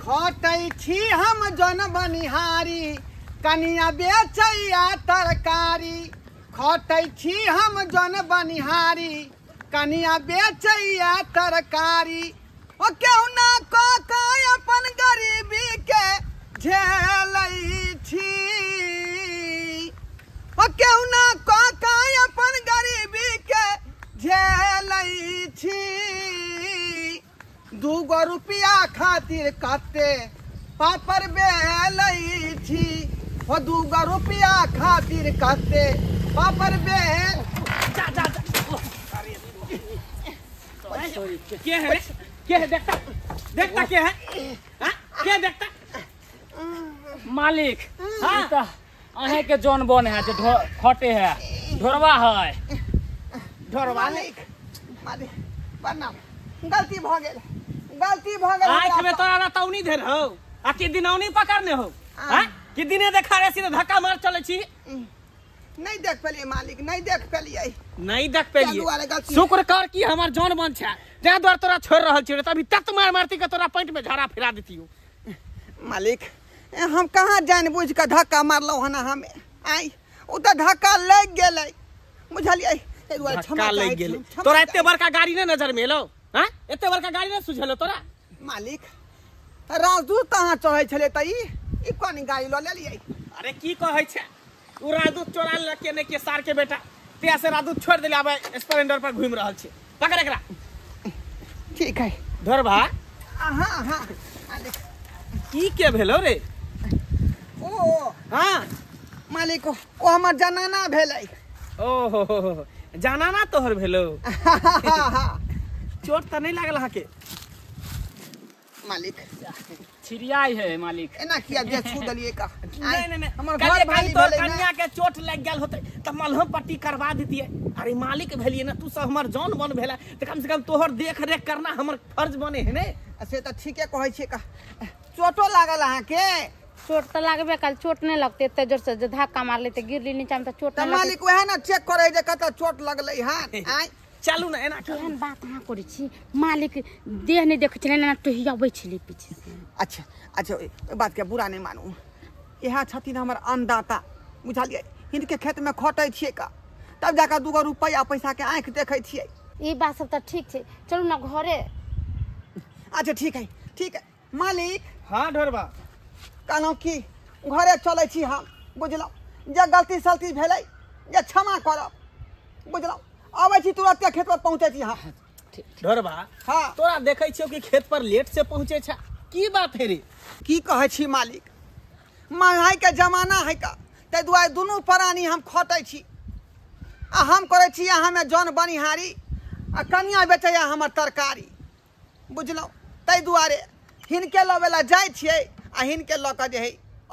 खटै छी हम जन बनिहारी कनिया बेचैया तरकारी खटै छी हम जन बनिहारी कनिया बेचैया तरकारी ओ क्यों ना का अपन गरीबी के झेलै छी ओ क्यों ना का अपन गरीबी के झेलै छी 2 रुपया खातिर कते पापड़ बेलै छी ओ 2 रुपया खातिर कते पापड़ बेल जा जा क्या है देखता क्या है हाँ? क्या देखता मालिक हाँ अहे के जौन बन है जो खटे है ढोरवा है ढोरवा मालिक प्रणाम गलती भ गेल आँख में तोरा तौनी धर हो आ कि दिनौनी पकड़ने हो हाँ? कि दिने देखा रहे सीधे धक्का मार चले छी नहीं देख पेलिए मालिक नहीं देख पेलिए नहीं देख पेलिए शुक्र कर कि हमार जौन बन छै जहाँ द्वार तोरा छोड़ रहल छी तभी तत मार मारती के तोरा पैंट में झाड़ा फिरा देती हो मालिक हम कहाँ जान बुझ के धक्का मारलौ हन हमें आई उ त धक्का लग गेलै बुझलिए धक्का लग गेलै तोरा एते बड़का गाड़ी ने नजर में एलो हां एते बड़का गाड़ी ने सुझेलो तोरा मालिक राजदूत कहाँ चढ़ै छले त ई कोन गाड़ी ल लेलिए अरे की कहै छै उ राजदूत चोरा लेके ने के सार के बेटा ते से राजदूत छोड़ देले आबे स्प्लेंडर पर घूम रहल छै पकड़ एकरा ठीक है धरबा हां हां मालिक की के भेलो रे ओ हां मालिक ओ हमर जनाना भेलै ओहो जनाना तोहर भेलो चोट त नहीं लागल हके मालिक छिड़ियाई है मालिक एना किया जे छू दलिए का नहीं हमर घर भाई तोर कन्या के चोट लग गेल होते त मलहम पट्टी करवा देतिए अरे मालिक भेलिए ना तू सब हमर जान बन भेला त कम से कम तोहर देख रेख करना हमर फर्ज बने है ने से त ठीके कहै छी का चोटो लागल अहाँ के चोट तो लागबे कल चोट नहीं लगते इतने जोर से धक्का मार लेते गिरली नीचा में तो चोट त मालिक वह ना चेक करे जे कत चोट लगलै हन आई चलू ना एना केहन बात अहाँ करै छी मालिक देह नहीं देखै छले ना टहियाबै छले पीछे से अच्छा अच्छा ओइ बात के बुरा नहीं मानू यह छथिन हमर अन्नदाता बुझलिए हिनके खेत में खटै छिए का तब जाकर 2 रुपया पैसा के आंख देखै छिए ई बात सब तो ठीक छै चलू ना घरे अच्छा ठीक है मालिक हां ढोरबा कहलौं कि घरे चलै छी हम बुझलौ जे गलती सलती भेलै जे क्षमा करब बुझलौ आबै छी तुरंत खेत पर पहुँचे छी हाँ ढोरबा हाँ तोरा देखै छियो कि खेत पर लेट से पहुँचे छ की बात है रे की कहै छी मालिक महंगाई के जमाना है का ते दुआरे दुनू प्राणी हम खटै छी आ हम करै छी हमें जन बनिहारी आ कनिया बेचैया हमर तरकारी बुझलौ तै दुआरे हिनके लबेला जाइ छियै आ हिनके ल के जे है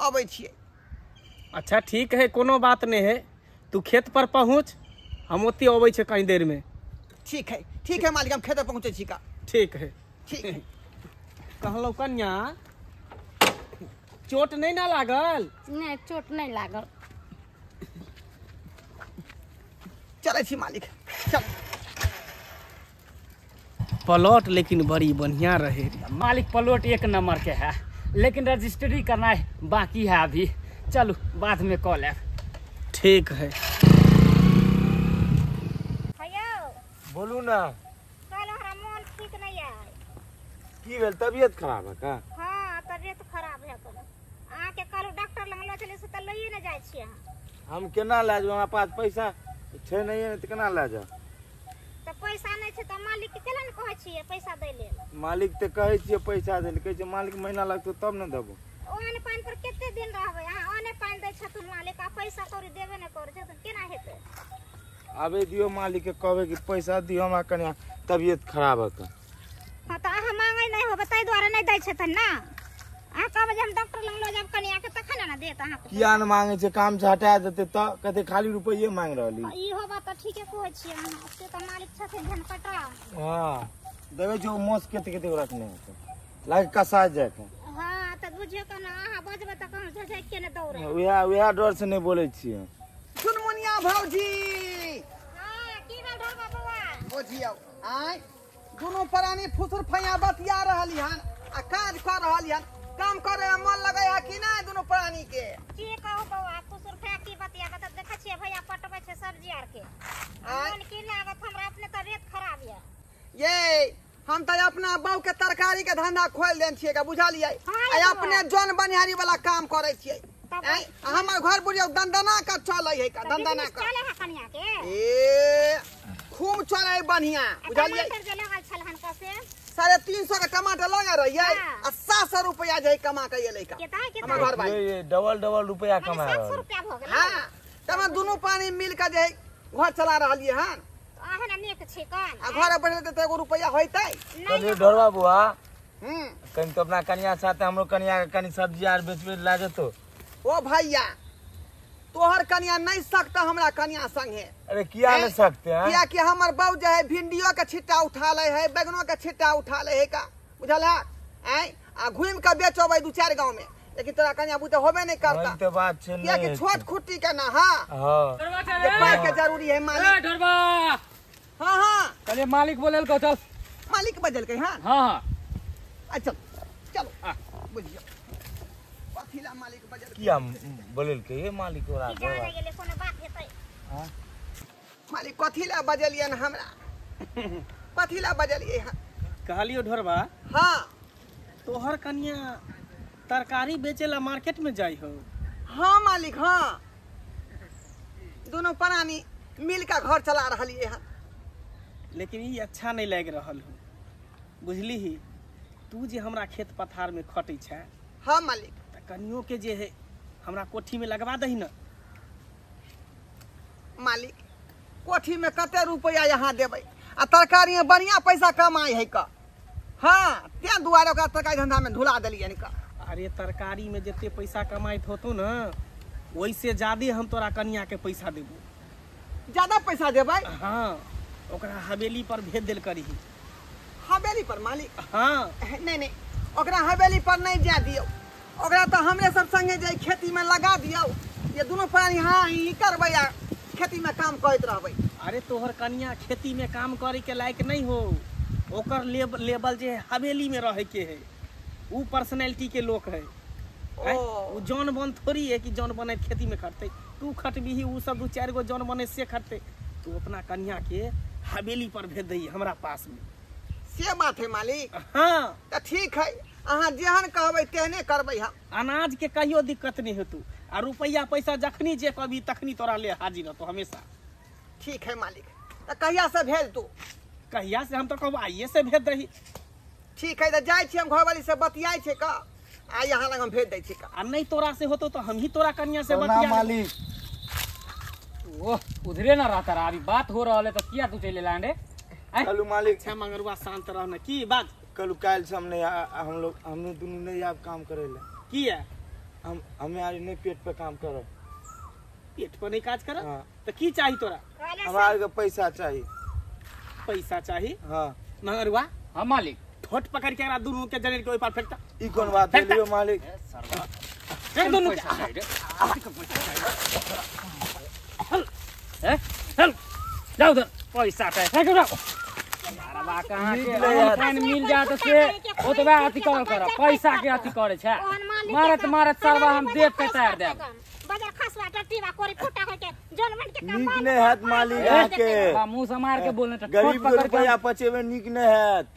अबै छियै अच्छा ठीक है कोनो बात नहीं है तू खेत पर पहुँच हम ओते अबै छै कहीं देर में ठीक है मालिक हम खेत पर पहुँचे छी का ठीक है कहलौ कन्या चोट नहीं ना लागल नहीं चोट नहीं लागल चलै छी मालिक चल प्लॉट लेकिन बड़ी बढ़िया रहे मालिक प्लॉट 1 नंबर के है लेकिन रजिस्ट्री करना है बाकी है अभी चलो बाद में कॉल है ठीक है बोलू ना कल हमारा मन ठीक नहीं है की भेल तबियत खराब है का हाँ तबियत खराब है कल अहाँ के कल डॉक्टर लग लो चले से त लइए न जाय छी हम केना ला जाऊ हमरा पास पैसा छै नहीं है त केना ला जा त पैसा नहीं छै त मालिक के केला न कहै छिए पैसा दै ले मालिक त कहै छिए पैसा दै ले कहै छै मालिक महीना लगतो तब न देबो ओहन पानी पर कते दिन रहबै अहाँ ओने पानी दै छथुन मालिक आ पैसा कौड़ी देबे न करै छथुन केना हेतै आबे दियो मालिक के कहबे कि पैसा दियो हमरा कन्या तबियत खराब है हां त अहाँ मांगै नहीं हो बताई द्वारा नहीं दै छथुन ना अहाँ कहबै जे हम डॉक्टर लग लो जाब कन्या के तखन न देत अहाँ किया न मांगे छै काम से हटा देते त कहते खाली रुपये मांग रहली ई हो बात त ठीके कहै छियै अहाँ से त मालिक छथिन धन कटा हां देबे जो मोस केते केते रखने है लाग कसा जाय के हां त बुझियो क ना अहाँ बजबै त कहम झझै के न दौड़े वह डर से नहीं बोले छिए चुनमुनिया भौजी हां की भेल ढोल बाबूआ बुझियो आय दोनों प्राणी फुसुर फैया बतिया रहली हन आ काज कर रहली हन काम करे में मन लगे है कि नहीं दोनों प्राणी के? की कहू बउआ तू सुरखा की बतिया बता देखै छियै भैया पटबै छै सब्जी आर के मन की लागत हमरा अपने तबियत खराब है। ये हम तो अपना बहू के तरकारी के धंधा खोल देन छियै का बुझलियै आ अपने जन बनिहारी वाला काम करे छियै। हमर घर बुझियो दंदना का चलै है का दंदना का चले है कनिया के ए खूब चले है बढ़िया बुझलियै। टमाटर जे लगल छलहन कसे 350 के टमाटर लगा रहिए आ 700 रुपया जे कमा के एलै का हमर घर भाई ये डबल रुपया कमा 700 रुपया भ गेल। हां तमे दोनों पानी मिल के जे घर चला रहलिए हन आहे ना नेक छै कन आ घर बैठे त एगो रुपया होइतै। चलिए ढोरवा बुआ हम्म कहीं तो अपना कन्या साथ हमरो कन्या के कनी सब्जी आर बेच ला जेतो। ओ भैया तोहर कन्या नहीं सकता हमरा कन्या संगे। अरे किया नहीं सकते हैं? किया कि हमर बहू जो है भिंडियो के छिट्टा उठा ले है बैगनों के छिट्टा उठा ले है का बुझल है आ घूम के बेचबै 2-4 गांव में लेकिन तोरा कन्या बुते होबे नहीं करता। तो बात छै किया कि छोट खुट्टी के ना हां ये पाए के जरूरी है मालिक। ढोरबा हां हां चलिए मालिक बोलेल को चल। मालिक बजल के हां हाँ अच्छा चलो बुझियो कथिला मालिक बजल किया बोलेल के ये मालिक ओरा की जाने गेले कोनो बात हेतै। हां मालिक कथिला बजलिए न हमरा कथिला बजलिए कहलियो ढोरबा हां तोहर कन्या तरकारी बेचेला मार्केट में जाई हो। हाँ मालिक हाँ दोनों प्राणी मिल के घर चला रही है। लेकिन ये अच्छा नहीं लग रहल हो बुझली ही तू जे हमरा खेत पथार में खटै छै हाँ मालिक त कनियो के जे है हमरा कोठी में लगवा दही न। मालिक कोठी में कते रुपया यहाँ देबै आ तरकारी में बढ़िया पैसा कमाई है का। हाँ ते दुआरे ओकरा तरकारी धंधा में धुला देलिए का। अरे तरकारी में जिते पैसा कमाइत होतो न वैसे ज्यादा हम तोरा कन्या के पैसा देबो। ज्यादा पैसा देबै? हाँ ओकरा हवेली पर भेज देल करी। हवेली पर मालिक? हाँ नहीं नहीं ओकरा हवेली पर नहीं जा दियो ओकरा तो हमरे सब संगे जे खेती में लगा दियो ये दोनों प्राणी हाँ ही करबै आ खेती में काम करत रहबै। अरे तोहर कन्या खेती में काम करे के लायक नहीं हो ओकर लेवल जे हवेली में रहे के है वो पर्सनैलिटी के लोग है। वो जौन बन थोड़ी है कि जौन बने खेती में खटते तू खटबी ही वो सब 2-4 गो जौन बने से खटते तू अपना कन्या के हवेली पर भेज दही हमरा पास में। से बात है मालिक। हाँ तो ठीक है अहाँ जेहन कहबै तेहने करबै हम। अनाज के कहियो दिक्कत नहीं हेतु आ रुपया पैसा जखनी जे कभी तखनी तोरा ले हाजिर रहतो हमेशा। ठीक है मालिक तो कहिया से भेज तू? कहिया से हम तो कहब आइए से भेज दही। ठीक है तो जाय छी हम घरवाली से बतियाई छे का आ यहाँ लग हम भेज दै छी का। आ नहीं तोरा से होतो तो हम ही तोरा कन्या से ना बतिया। मालिक ओह उधरे ना रहता रहा अभी बात हो रहा है तो किया तू चले लांडे कलू मालिक अच्छा मंगरुआ शांत रहना की बात कलू काल से हमने हमने दोनों नहीं आप काम करेला की है हमें आज नहीं पेट पे काम करो पेट पर नहीं काज कर हाँ। तो की चाहिए तोरा? हमारे को पैसा चाहिए। पैसा चाहिए हाँ मंगरुआ हाँ मालिक ठोट पकड़ के दोनों के जनेर के ऊपर फेंकता ई कौन बात है लियो मालिक? फेंक दोनों के। चल जाओ उधर पैसा फेंक जाओ मारवा कहाँ के पानी मिल जाए तो से ओतबा अथी करल कर पैसा के अथी करे छै मारत मारत सरवा हम देख के तार देब। बाजार खसवा टट्टीवा कोरी फुटा के जन मन के नीक नहीं हैत मालिक आके बा मुंह से मार के बोलने तो गरीब के रुपया पचेबे नीक नहीं हैत।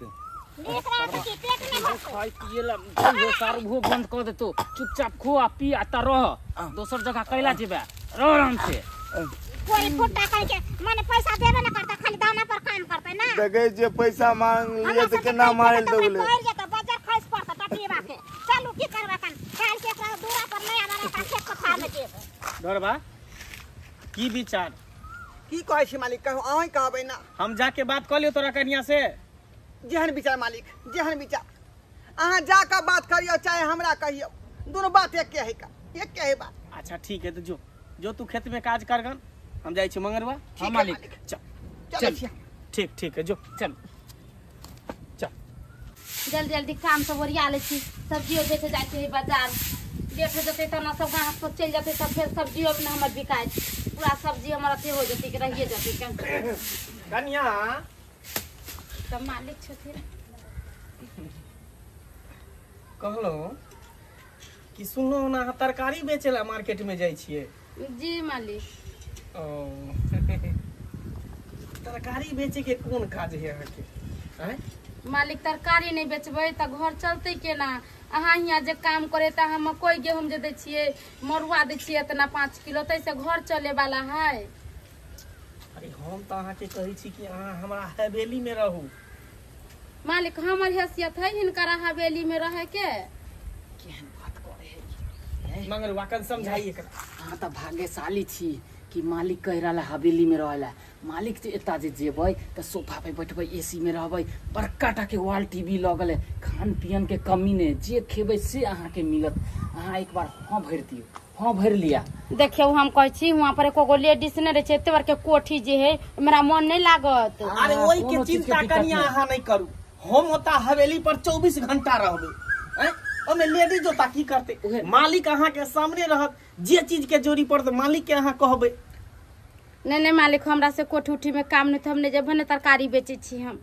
देख रहा है कि पेट में भरते खाई पिए ला जो सारू भो बंद कर दे तो चुपचाप खो आ पी आ रह दोसर जगह कैला जेबे रह आराम से। कोई फुटा करके माने पैसा देबे ना करता खाली दाना पर काम करते ना। देखे जे पैसा मांग लिए तो केना मारल दोले तो बाजार खस पड़ता टट्टीवा के चलू की करबा कन काल के एकरा दूरा पर नहीं आना का खेत पथार में देब। डरबा की विचार की कहै छी मालिक कहू अहीं कहबै ना। हम जाके बात कर लियो तोरा कन्या से जेहन विचार मालिक जेहन विचार अहाँ जाकर बात करियो चाहे हमरा कहियो दोनों बात एक है का एक है बात। अच्छा ठीक है तो जो तू खेत में काज करगन हम जाए छी मंगरवा। हाँ मालिक चल चल ठीक ठीक है जो चल जल्दी जल्दी काम सब ओरिया ले छी सब्जियों बेचे जाए छी बाजार लेट हो जते तना सब गाहक को चल जाते तब फिर सब्जियों में हमर बिकाय पूरा सब्जी हमर अथी हो जते कि रहिए जते कन्या सब मालिक छथिन। कहलो कि सुनो ना तरकारी बेचेला मार्केट में जाइ छिए। जी मालिक। ओ तरकारी बेचे के कौन काज है अहाँ के? हैं मालिक तरकारी नहीं बेचबै त घर चलते केना? अहाँ हियाँ जे काम करे त हम मकई गेहूं जे दै छियै, मरुआ दै छियै इतना 5 किलो, तैसे घर चले वाला है। अरे हम तो अहाँ के कहै छी कि अहाँ हमरा हवेली में रहू। मालिक हमर हैसियत है हिनकर हवेली में रहे के? केहन बात करे है? मगर वाकन समझाइए एकरा। अहाँ त भाग्यशाली छी कि मालिक कह रहा हवेली में रहेला। मालिक से एता जे जेबै त सोफा पे बैठबै, एसी में रहबै, बड़का टा के वॉल टीवी लगल है, खान पियन के कमी नहीं, जे खेबै से अहाँ के मिलत। अहाँ एक बार हाँ भर दियो, हाँ भर लिया। देखियो हम कहै छी वहां पर एको गो लेडीज ने रहे छै, एते बार के कोठी जे है मेरा मन नहीं लागत। अरे ओई के चिंता कनिया अहाँ नहीं करू। हम ओता हवेली पर 24 घंटा रहबै। हैं ओमे लेडीज ओता की करते? मालिक अहाँ के सामने रहत, जे चीज के जोरी पड़त मालिक के अहाँ कहबै। नहीं मालिक हमरा से कोठी उठी में काम नहीं, तो हमने जब ने तरकारी बेचे छी हम।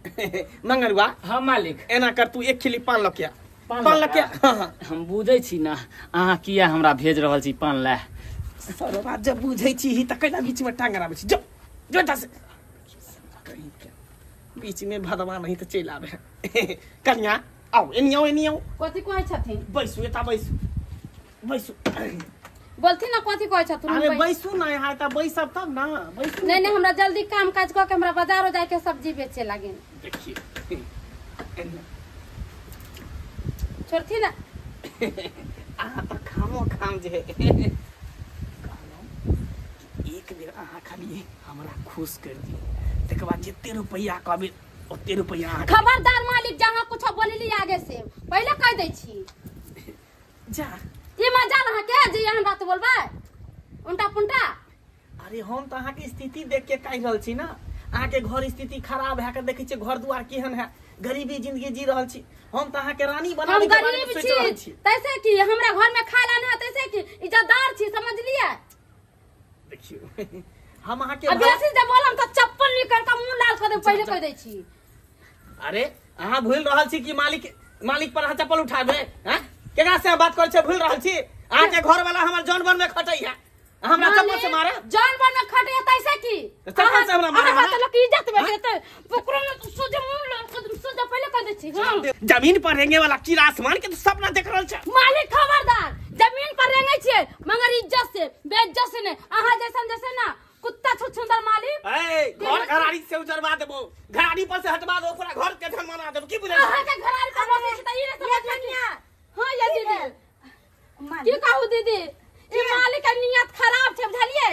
मंगरुआ हाँ मालिक। एना कर तू 1 खिली पान लकिया। पान लकिया। हाँ। हम बुझै छी ना अहाँ किया हमरा भेज रहल छी पान ला। सरवा जब बुझै छी ही त कैला बीच में टांग आबै छी। जो जो से कहीं के बीच में भदवा नहीं तो चल आवे। कन्या आओ एनियो एनियो। कथि कहै छथिन? बैसु एता बैसु बैसु। बोलती ना कथि कहै छथिन? अरे बैसु ना यहाँ त बैसब तब ना बैसु। नहीं हमरा जल्दी काम काज क के हमरा बाजारो जाके सब्जी बेचे लागिन। देखिए छोड़ती ना अहाँ त खामो खाम जे एक बेर अहाँ खाली हमरा खुश कर दी, तकर बाद जिते रुपया कहबे ओते रुपया। खबरदार मालिक, जहाँ कुछ बोलली आगे से पहले कह दै छी। जा ये मजा रहा के जे यहाँ बात बोलबे उल्टा पुल्टा। अरे हम तो अहाँ के स्थिति देख के कह रहल छी ना। अहाँ के घर स्थिति खराब है के देखे छी, घर दुआर केहन है, गरीबी जिंदगी जी रहल छी। हम तो अहाँ के रानी बनावे के बारे में सोच रहल छी। तैसे की हमरा घर में खाला नहीं है, तैसे की इज्जतदार छी, समझ लिया? देखियो हम अहाँ के अब ऐसे जब बोलम तो चप्पल निकाल के मुंह लाल कर दे, पहले कह दै छी। अरे अहाँ भूल रहल छी कि मालिक पर अहाँ चप्पल उठाबे? हैं केकरा से बात करे छै? भूल रहल छी अहाँ के घर वाला हमर जौन बन में खटै है, हमरा चप्पल से मारे। जौन बन में खटै है तैसे की? चप्पल से हमरा मारे। अहाँ लोग इज्जत में देते पकड़ो में सोजे मुंह सोजे पहले कह दै छी। हां जमीन पर रेंगे वाला कीड़ा आसमान के तो सपना देख रहल छै। मालिक खबरदार, जमीन पर रेंगे छियै मगर इज्जत से, बेइज्जत से नहीं। अहाँ जैसे ना कुत्ता छुछुंदर मालिक। ए घर घराड़ी से उजरवा देबो, घराड़ी पर से हटवा दो, पूरा घर के धनमना देबो। की बुझै छी? अहाँ के घराड़ी पर बसे छी त ई नहीं समझ में। हां ये दीदी की कहू दीदी, ई मालिक के नियत खराब छै बुझलिए।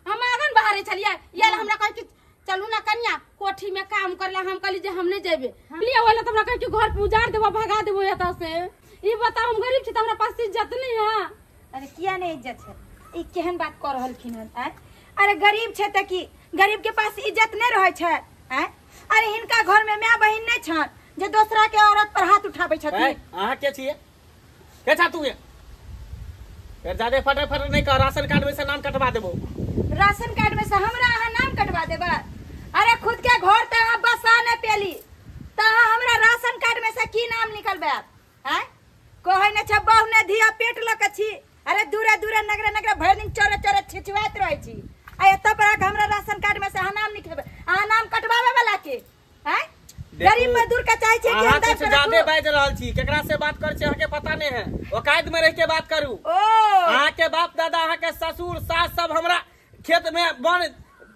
हम आगन बाहर छलिए, ये हमरा कह कि चलू ना कन्या कोठी में काम करले, हम कहली जे हम नहीं जेबे। लिए होला त हमरा कह कि घर पे उजाड़ देबो, भगा देबो एता से। ई बताओ हम गरीब छी त हमरा पास इज्जत नहीं है। अरे किया नहीं इज्जत है? ई केहन बात कर रहलखिन हन? अरे गरीब छै त की गरीब के पास इज्जत नहीं रहे छै? अरे हिनका घर में माय बहिन नहीं छन जे दूसरा के औरत पर हाथ उठाबै छथिन। अहाँ के छिए? के छा तू? फिर ज्यादा फटर नहीं कर, राशन कार्ड में से नाम कटवा देबो। राशन कार्ड में से हमरा अहाँ नाम कटवा देबा? अरे खुद के घर त अहाँ बसा नहीं पेली त हमरा राशन कार्ड में से की नाम निकलबे? हैं कहै ने छ बहु ने धिया पेट ल के छी। अरे दूरे दूरे नगरे भर दिन चोरे छिछवाइत रहै छी, आ एत पर हमरा राशन कार्ड में से अहाँ नाम निकलबे? अहाँ नाम कटवावे वाला के? हैं गरीब मजदूर के चाहे छै कि अहाँ अंदर कुछ ज्यादा बाज रहल छी। केकरा से बात कर छै अहाँ के पता नहीं है, औकात में रह के बात करू। ओ अहाँ के बाप दादा, अहाँ के ससुर सास सब हमरा खेत में बन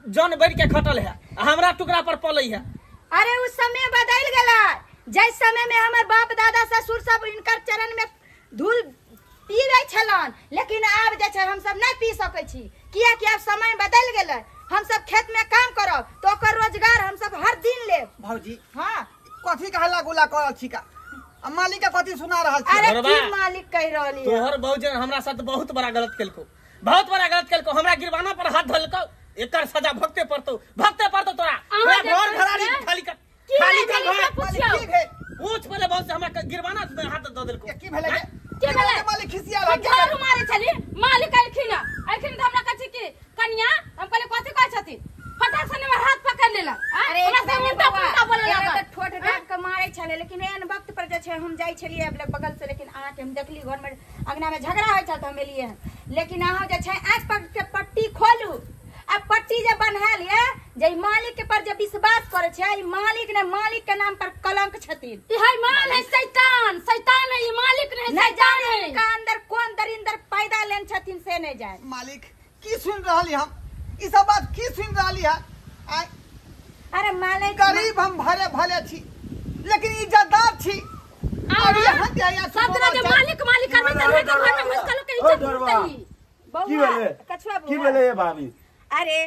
जन बढ़ के खटल है, हमरा टुकड़ा पर पलै है। अरे उस समय बदल गेला, जिस समय में हमर बाप दादा ससुर सब इनकर चरण में धूल पीबै छलन, लेकिन आब जे छै हम सब नहीं पी सकै छी। किया कि अब समय बदल गेलै, हम सब खेत में काम करब तो ओकर रोजगार हम सब हर दिन लेब। भौजी हाँ कथी का हल्ला गुल्ला करल छी का? मालिक के कथी सुना रहल छी? अरे बरबा, की मालिक कह रहली है? तोहर बहुजन हमरा साथ बहुत बड़ा गलत केलको, बहुत बड़ा गलत केलको। हमरा गिरवाना पर हाथ धलको, एकर सजा भुगते पड़तो तोरा। घर घराड़ी खाली कर घर पूछ पहले बहुत से हमरा गिरवाना में हाथ द देलको। की भेलै के भेलै? मालिक खिसिया रहल छी। झाड़ू मारे छली, मालिक आइखिन त हमरा कहै कि कन्या हम कहले कथि कहै छथिन? फटाक से ने हाथ पकड़ लेला। अरे हमरा से उल्टा पुल्टा बोले एरा लागल। त ठोठ डांट के मारे छले, लेकिन एन वक्त पर जे छै हम जाई छलिए बगल से, लेकिन आके हम देखली घर में अंगना में झगड़ा होय छल त हम एलिए लेकिन अहाँ जे छै आँख पर के पट्टी खोलू आ पट्टी जे बन्हा लिया जे मालिक के पर जे विश्वास करे छै ई मालिक ने मालिक के नाम पर कलंक छथिन ई है माल है शैतान शैतान है ई मालिक नहीं शैतान है का अंदर कोन दरिंदर पैदा लेन छथिन से नहीं जाने मालिक की सुन रहली हम ई सब बात की सुन रहली है अरे मालिक गरीब हम भले भले छी लेकिन इज्जतदार छी और यहाँ के आया सब तरह के मालिक मालिक करबे त हमर घर में मुश्किल के इज्जत मिलतई की भेले कछुआ की भेले ये भाभी अरे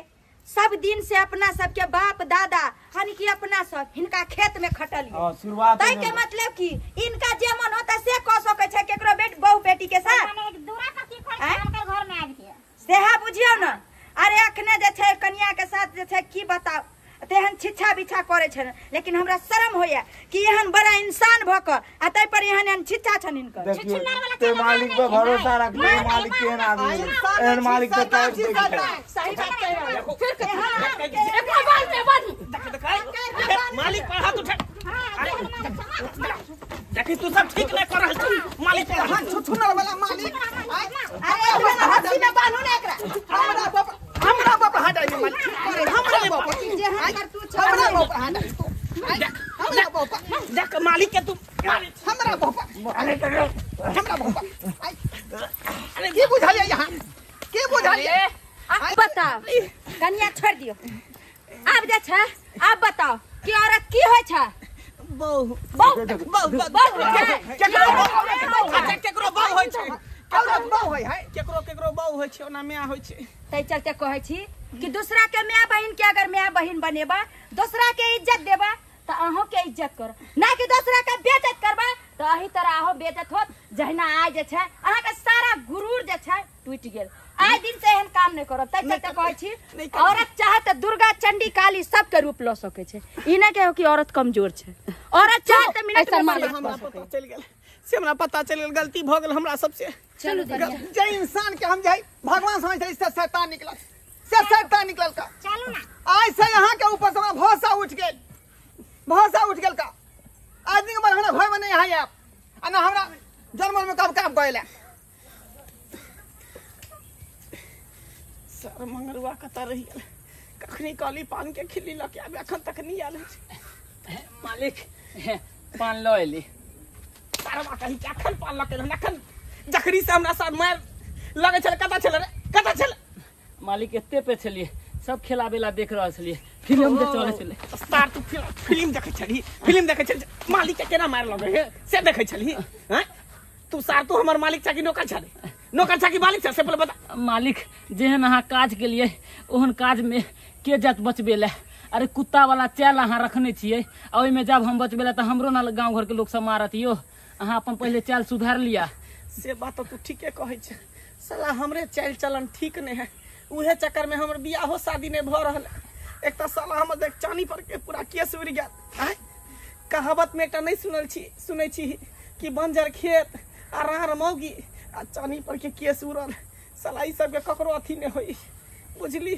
सब दिन से अपना सबके बाप दादा हन की अपना सब हिनका खेत में खटल हां शुरुआत तै के मतलब की इनका जे मन होता से क सके छै केकरो बेट बहू बेटी के साथ दूरा कथि खोल के घर में आबि के सेहा बुझियो न अरे अखने जे छै कन्या के साथ जे छै की बताओ तेहन छिछा बिछा करे छै लेकिन हमरा शर्म होया कि एहन बड़ा इंसान भकर आ तै पर एहन छिछा छन इनकर ते मालिक पे भरोसा रख ले मालिक केहन आदमी एहन मालिक तो काट दे सही बात कह रहा है फिर एकरा बाल में बन मालिक पर हाथ उठा देखी तू सब ठीक नहीं कर रहल छी मालिक पर हाथ छुछुनर वाला मालिक अरे एकरा हंसी में बांधू ना एकरा हमरा बाप हटा दे मालिक हमरा बाप जेहन कर तू हमरा बाप हटा दे हमरा बाप देख मालिक के तू हमरा बाप हमरा बाप अरे की बुझालिया यहाँ की बुझालिया बताओ कन्या छोड़ दियो अब जे छै अब बताओ कि औरत की होय छै बहु बहु केकरो बहु होय छै औरत बहु होय है केकरो बहु होय छै ओना माय होय छै तै चलते कहै छी कि दूसरा के माय बहिन के अगर माय बहिन बनेबा दूसरा के इज्जत देबा तो अहों के इज्जत कर ना कि दूसरा के बेइज्जत करबा तो अही तरह अहो बेइज्जत होत जहिना आइ जे छै अहाँ के सारा गुरूर जे छै टूट गेल आइ दिन से एहन काम नहीं करब तै चलते कहै छी औरत चाहे त दुर्गा चंडी काली सब के रूप ल सके छै ई ना के हो कि औरत कमजोर छै औरत चाहे त मिनट में मालिक हमरा पता चल गेल से हमरा पता चल गेल गलती भ गेल हमरा सबसे चलू जे इंसान के हम जाई भगवान समझ रही से शैतान निकलल का चलू ना आज से यहाँ के ऊपर से हमरा भरोसा उठ गेल का आदमी के हमरा घर में नहीं आई आप आ ना हमरा जन्म में कब काम गइला सर मंगरुआ कता रही गेल कखनी काली पान के खिल्ली लके आबे अखन तक नहीं आल छै मालिक पान लो एली सारा कही के अखन पान लके अखन जखरी से हमरा साथ मार लगे छल कता छल मालिक एते पे छलिए सब खेला बेला देख रहल छलिए फिल्म जे चले छले स्टार तू फिल्म देखे छली मालिक के केना मार लगे से देखे छली हैं तू सार तू हमर मालिक छकी नौकर छकी मालिक छ से पहले बता मालिक जेहन अहाँ काज के लिए ओहन काज में के जात बचबेला अरे कुत्ता वाला चैल अहाँ रखने छिए आ ओइ में जब हम बचबेला त हमरो ना गांव घर के लोग सब मारत यो अहाँ अपन पहले चाल सुधार लिया से बात तू ठीके कहै छ साला हमरे चाल चलन ठीक नहीं है उहे चक्कर में हमर बियाहो शादी नहीं भ रहल एक त साला हम देख चानी पर के पूरा केस उड़ गेल हैं कहावत में एकटा नहीं सुनै छी कि बंजर खेत आ रार मौगी आ चानी पर के केस उड़ल साला ई सब के ककरो अथी नहीं होई बुझली